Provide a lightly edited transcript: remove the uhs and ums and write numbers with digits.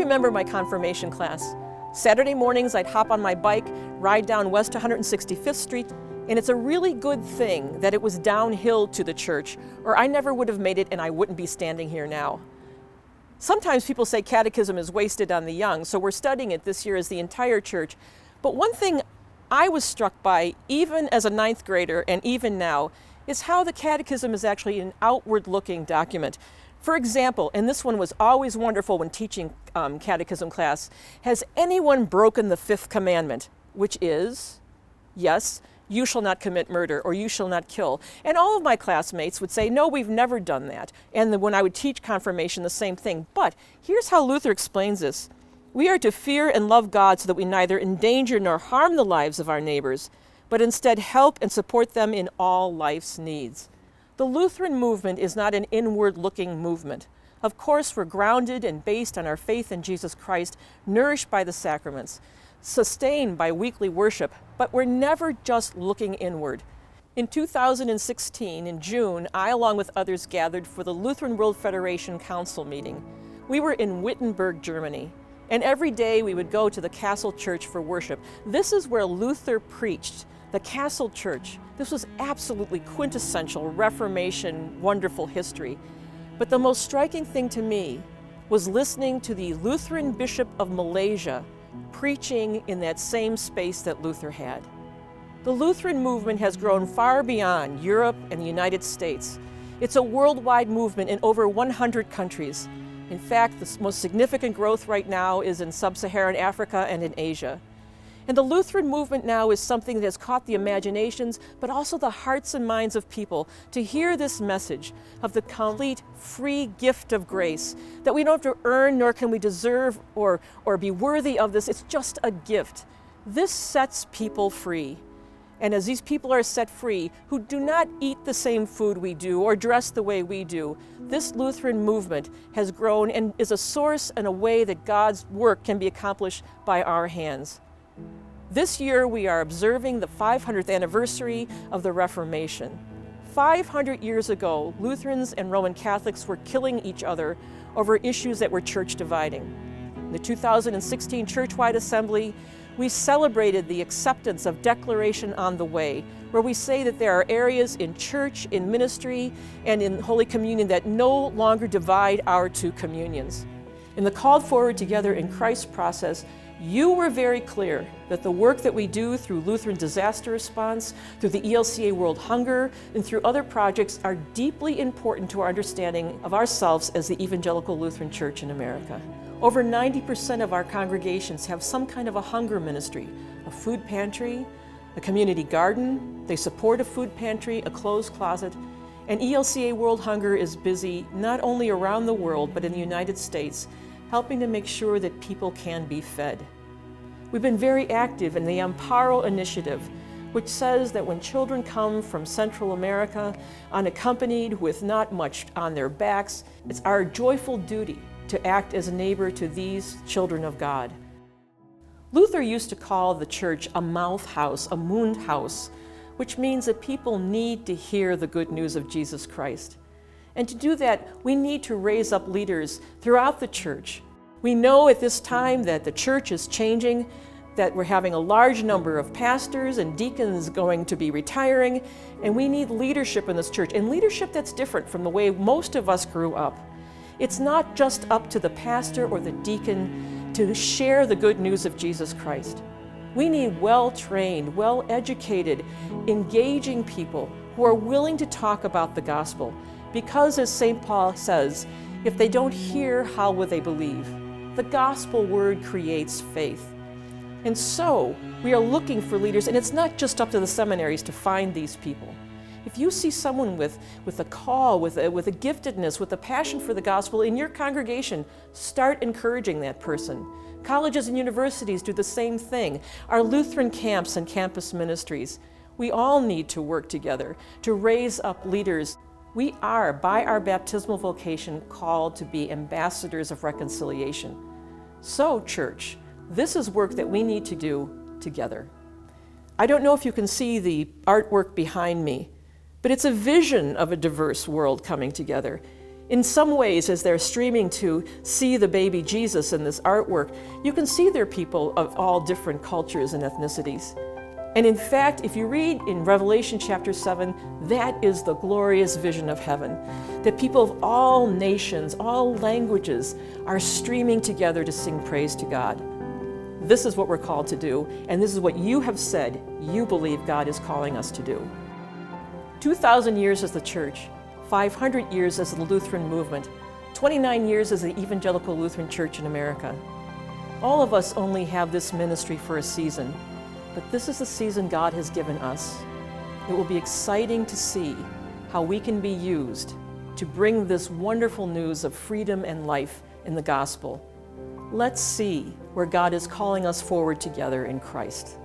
remember my confirmation class. Saturday mornings, I'd hop on my bike, ride down West 165th Street, and it's a really good thing that it was downhill to the church, or I never would have made it and I wouldn't be standing here now. Sometimes people say catechism is wasted on the young, so we're studying it this year as the entire church. But one thing I was struck by, even as a ninth grader and even now, is how the catechism is actually an outward-looking document. For example, and this one was always wonderful when teaching catechism class, has anyone broken the fifth commandment, which is, yes, you shall not commit murder, or you shall not kill. And all of my classmates would say, no, we've never done that. And when I would teach confirmation, the same thing. But here's how Luther explains this. We are to fear and love God so that we neither endanger nor harm the lives of our neighbors, but instead help and support them in all life's needs. The Lutheran movement is not an inward-looking movement. Of course, we're grounded and based on our faith in Jesus Christ, nourished by the sacraments, sustained by weekly worship, but we're never just looking inward. In 2016, in June, I, along with others, gathered for the Lutheran World Federation Council meeting. We were in Wittenberg, Germany, and every day we would go to the Castle Church for worship. This is where Luther preached. The Castle Church. This was absolutely quintessential Reformation, wonderful history. But the most striking thing to me was listening to the Lutheran Bishop of Malaysia preaching in that same space that Luther had. The Lutheran movement has grown far beyond Europe and the United States. It's a worldwide movement in over 100 countries. In fact, the most significant growth right now is in sub-Saharan Africa and in Asia. And the Lutheran movement now is something that has caught the imaginations, but also the hearts and minds of people to hear this message of the complete free gift of grace, that we don't have to earn nor can we deserve or be worthy of this. It's just a gift. This sets people free. And as these people are set free, who do not eat the same food we do or dress the way we do, this Lutheran movement has grown and is a source and a way that God's work can be accomplished by our hands. This year we are observing the 500th anniversary of the Reformation. 500 years ago, Lutherans and Roman Catholics were killing each other over issues that were church dividing. In the 2016 Churchwide Assembly, we celebrated the acceptance of Declaration on the Way, where we say that there are areas in church, in ministry, and in Holy Communion that no longer divide our two communions. In the Called Forward Together in Christ process, you were very clear that the work that we do through Lutheran Disaster Response, through the ELCA World Hunger, and through other projects are deeply important to our understanding of ourselves as the Evangelical Lutheran Church in America. Over 90% of our congregations have some kind of a hunger ministry, a food pantry, a community garden, they support a food pantry, a clothes closet, and ELCA World Hunger is busy not only around the world, but in the United States, helping to make sure that people can be fed. We've been very active in the Amparo initiative, which says that when children come from Central America unaccompanied with not much on their backs, it's our joyful duty to act as a neighbor to these children of God. Luther used to call the church a mouth house, a Mundhaus, which means that people need to hear the good news of Jesus Christ. And to do that, we need to raise up leaders throughout the church. We know at this time that the church is changing, that we're having a large number of pastors and deacons going to be retiring, and we need leadership in this church, and leadership that's different from the way most of us grew up. It's not just up to the pastor or the deacon to share the good news of Jesus Christ. We need well-trained, well-educated, engaging people who are willing to talk about the gospel. Because, as St. Paul says, if they don't hear, how will they believe? The gospel word creates faith. And so, we are looking for leaders, and it's not just up to the seminaries to find these people. If you see someone with a call, with a giftedness, with a passion for the gospel in your congregation, start encouraging that person. Colleges and universities do the same thing. Our Lutheran camps and campus ministries, we all need to work together to raise up leaders. We are, by our baptismal vocation, called to be ambassadors of reconciliation. So, church, this is work that we need to do together. I don't know if you can see the artwork behind me, but it's a vision of a diverse world coming together. In some ways, as they're streaming to see the baby Jesus in this artwork, you can see they're people of all different cultures and ethnicities. And in fact, if you read in Revelation chapter 7, that is the glorious vision of heaven, that people of all nations, all languages are streaming together to sing praise to God. This is what we're called to do, and this is what you have said you believe God is calling us to do. 2,000 years as the church, 500 years as the Lutheran movement, 29 years as the Evangelical Lutheran Church in America. All of us only have this ministry for a season, but this is the season God has given us. It will be exciting to see how we can be used to bring this wonderful news of freedom and life in the gospel. Let's see where God is calling us forward together in Christ.